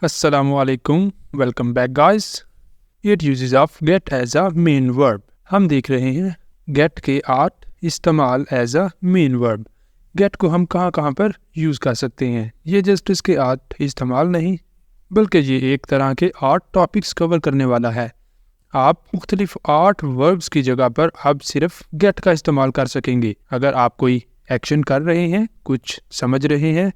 Assalamualaikum. Welcome back guys. It uses of get as a main verb. हम देख रहे हैं get के 8 इस्तेमाल as a main verb. get को हम कहाँ पर यूज़ कर सकते हैं. ये जस्ट इसके 8 इस्तेमाल नहीं बल्कि ये एक तरह के 8 टॉपिक्स कवर करने वाला है. आप मुख्तलिफ 8 वर्ब्स की जगह पर अब सिर्फ get का इस्तेमाल कर सकेंगे. अगर आप कोई एक्शन कर रहे हैं, कुछ समझ रहे हैं,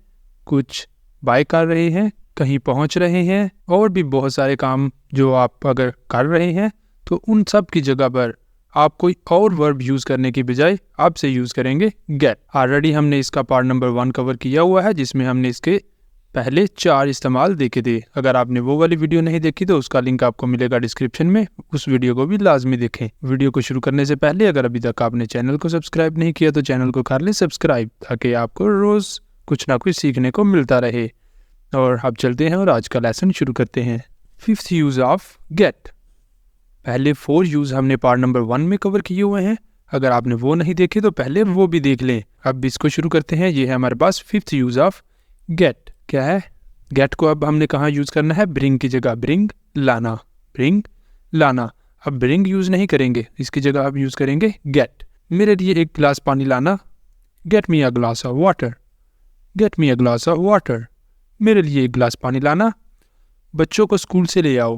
कुछ बाय कर रहे हैं, कहीं पहुंच रहे हैं और भी बहुत सारे काम जो आप अगर कर रहे हैं तो उन सब की जगह पर आप कोई और वर्ब यूज़ करने की बजाय आप से यूज़ करेंगे गेट. ऑलरेडी हमने इसका पार्ट नंबर 1 कवर किया हुआ है जिसमें हमने इसके पहले 4 इस्तेमाल देखे थे. अगर आपने वो वाली वीडियो नहीं देखी तो उसका लिंक आपको मिलेगा डिस्क्रिप्शन में. उस वीडियो को भी लाजमी देखें. वीडियो को शुरू करने से पहले अगर अभी तक आपने चैनल को सब्सक्राइब नहीं किया तो चैनल को कर लें सब्सक्राइब ताकि आपको रोज़ कुछ ना कुछ सीखने को मिलता रहे. और अब चलते हैं और आज का लेसन शुरू करते हैं. 5th use of gate. पहले 4 यूज़ हमने पार्ट नंबर 1 में कवर किए हुए हैं. अगर आपने वो नहीं देखे तो पहले वो भी देख लें. अब इसको शुरू करते हैं. ये है हमारे पास 5th यूज़ ऑफ गेट. क्या है? गेट को अब हमने कहाँ यूज़ करना है? ब्रिंग की जगह ब्रिंग लाना. ब्रिंग लाना. अब ब्रिंग यूज़ नहीं करेंगे, इसकी जगह अब यूज़ करेंगे गेट. मेरे लिए एक गिलास पानी लाना. Get me a glass of water. Get me a glass of water. मेरे लिए एक गिलास पानी लाना. बच्चों को स्कूल से ले आओ.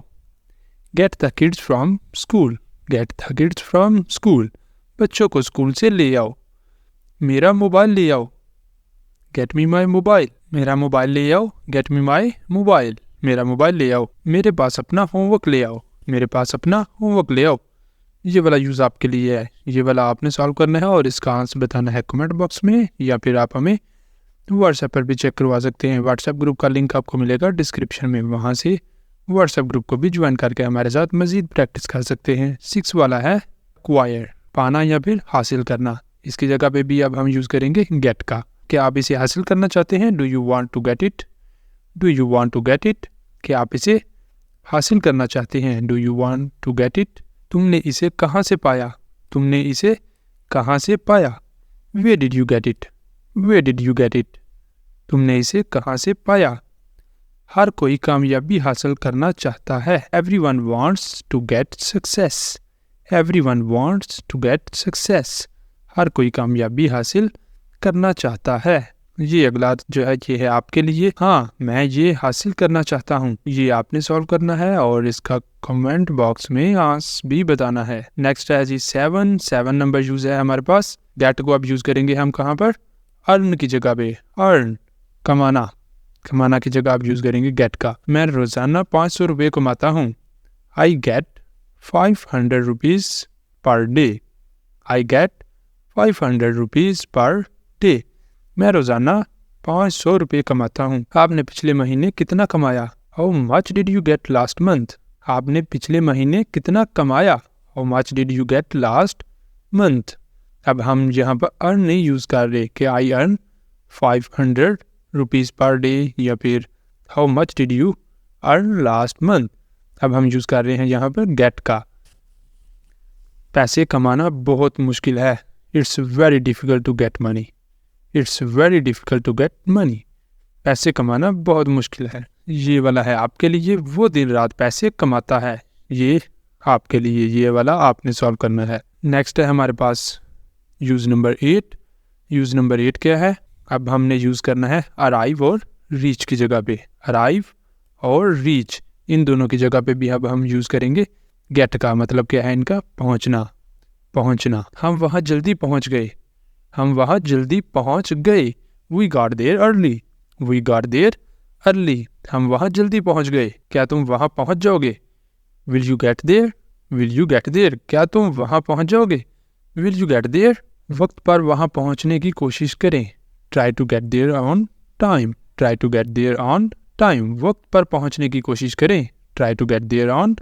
Get the kids from school. Get the kids from school. बच्चों को स्कूल से ले आओ. मेरा मोबाइल ले आओ. Get me my mobile. मेरा मोबाइल ले आओ. Get me my mobile. मेरा मोबाइल ले आओ. मेरे पास अपना होमवर्क ले आओ. मेरे पास अपना होमवर्क ले आओ. ये वाला यूज़ आपके लिए है. ये वाला आपने सॉल्व करना है और इसका आंसर बताना है कमेंट बॉक्स में या फिर आप हमें व्हाट्सएप पर भी चेक करवा सकते हैं. व्हाट्सएप ग्रुप का लिंक आपको मिलेगा डिस्क्रिप्शन में. वहाँ से व्हाट्सएप ग्रुप को भी ज्वाइन करके हमारे साथ मज़ीद प्रैक्टिस कर सकते हैं. 6 वाला है एक्वायर, पाना या फिर हासिल करना. इसकी जगह पे भी अब हम यूज़ करेंगे गेट का. क्या आप इसे हासिल करना चाहते हैं? Do you want to get it? Do you want to get it? क्या आप इसे हासिल करना चाहते हैं? Do you want to get it? तुमने इसे कहाँ से पाया? तुमने इसे कहाँ से पाया? Where did you get it? Where did you get it? तुमने इसे कहाँ से पाया? हर कोई कामयाबी हासिल करना चाहता है. Everyone wants to get success. Everyone wants to get success. हर कोई कामयाबी हासिल करना चाहता है. ये अगला जो है ये है आपके लिए. हाँ, मैं ये हासिल करना चाहता हूँ. ये आपने सॉल्व करना है और इसका कमेंट बॉक्स में आंसर भी बताना है. नेक्स्ट है जी 7 नंबर यूज़ है हमारे पास. गेट को अब यूज़ करेंगे हम कहाँ पर? अर्न की जगह पे. अर्न कमाना. कमाना की जगह आप यूज़ करेंगे गेट का. मैं रोज़ाना 500 रुपये कमाता हूँ. I get 500 rupees per day. I get 500 rupees per day. मैं रोज़ाना 500 रुपये कमाता हूँ. आपने पिछले महीने कितना कमाया? How much did you gate last month? आपने पिछले महीने कितना कमाया? How much did you gate last month? अब हम यहाँ पर अर्न नहीं यूज़ कर रहे कि I earn 500 rupees per day या फिर how much did you earn last month. अब हम यूज़ कर रहे हैं यहाँ पर गेट का. पैसे कमाना बहुत मुश्किल है. It's very difficult to get money. It's very difficult to get money. पैसे कमाना बहुत मुश्किल है. ये वाला है आपके लिए. वो दिन रात पैसे कमाता है. ये आपके लिए ये वाला आपने सॉल्व करना है. नेक्स्ट है हमारे पास यूज़ नंबर 8. यूज़ नंबर 8 क्या है? अब हमने यूज़ करना है अराइव और रीच की जगह पे. अराइव और रीच इन दोनों की जगह पे भी अब हम यूज़ करेंगे गेट का. मतलब क्या है इनका? पहुंचना. पहुंचना. हम वहाँ जल्दी पहुंच गए. हम वहाँ जल्दी पहुंच गए. We got there early. We got there early. हम वहाँ जल्दी पहुंच गए. क्या तुम वहाँ पहुंच जाओगे? Will you get there? Will you get there? क्या तुम वहाँ पहुंच जाओगे? Will you get there? वक्त पर वहाँ पहुँचने की कोशिश करें. Try to get there on time. Try to get there on time. वक्त पर पहुँचने की कोशिश करें. Try to get there on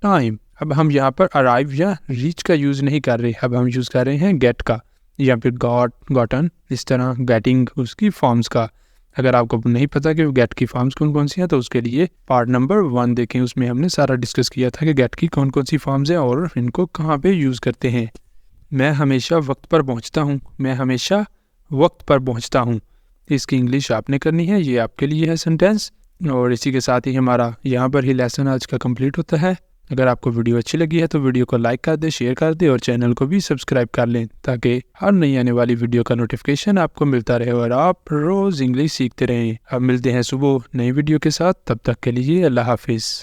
time. अब हम यहाँ पर अराइव या रीच का यूज़ नहीं कर रहे. अब हम यूज़ कर रहे हैं गेट का या फिर गॉट, गॉटन, इस तरह गेटिंग उसकी फॉर्म्स का. अगर आपको नहीं पता कि गेट की फॉर्म्स कौन कौन सी हैं तो उसके लिए पार्ट नंबर 1 देखें. उसमें हमने सारा डिस्कस किया था कि गेट की कौन कौन सी फॉर्म्स हैं और इनको कहाँ पे यूज़ करते हैं. मैं हमेशा वक्त पर पहुंचता हूं. मैं हमेशा वक्त पर पहुंचता हूं. इसकी इंग्लिश आपने करनी है. ये आपके लिए है सेंटेंस. और इसी के साथ ही हमारा यहाँ पर ही लेसन आज का कंप्लीट होता है। अगर आपको वीडियो अच्छी लगी है तो वीडियो को लाइक कर दे, शेयर कर दे और चैनल को भी सब्सक्राइब कर लें ताकि हर नई आने वाली वीडियो का नोटिफिकेशन आपको मिलता रहे और आप रोज़ इंग्लिश सीखते रहें। अब मिलते हैं सुबह नई वीडियो के साथ, तब तक के लिए अल्लाह हाफिज़।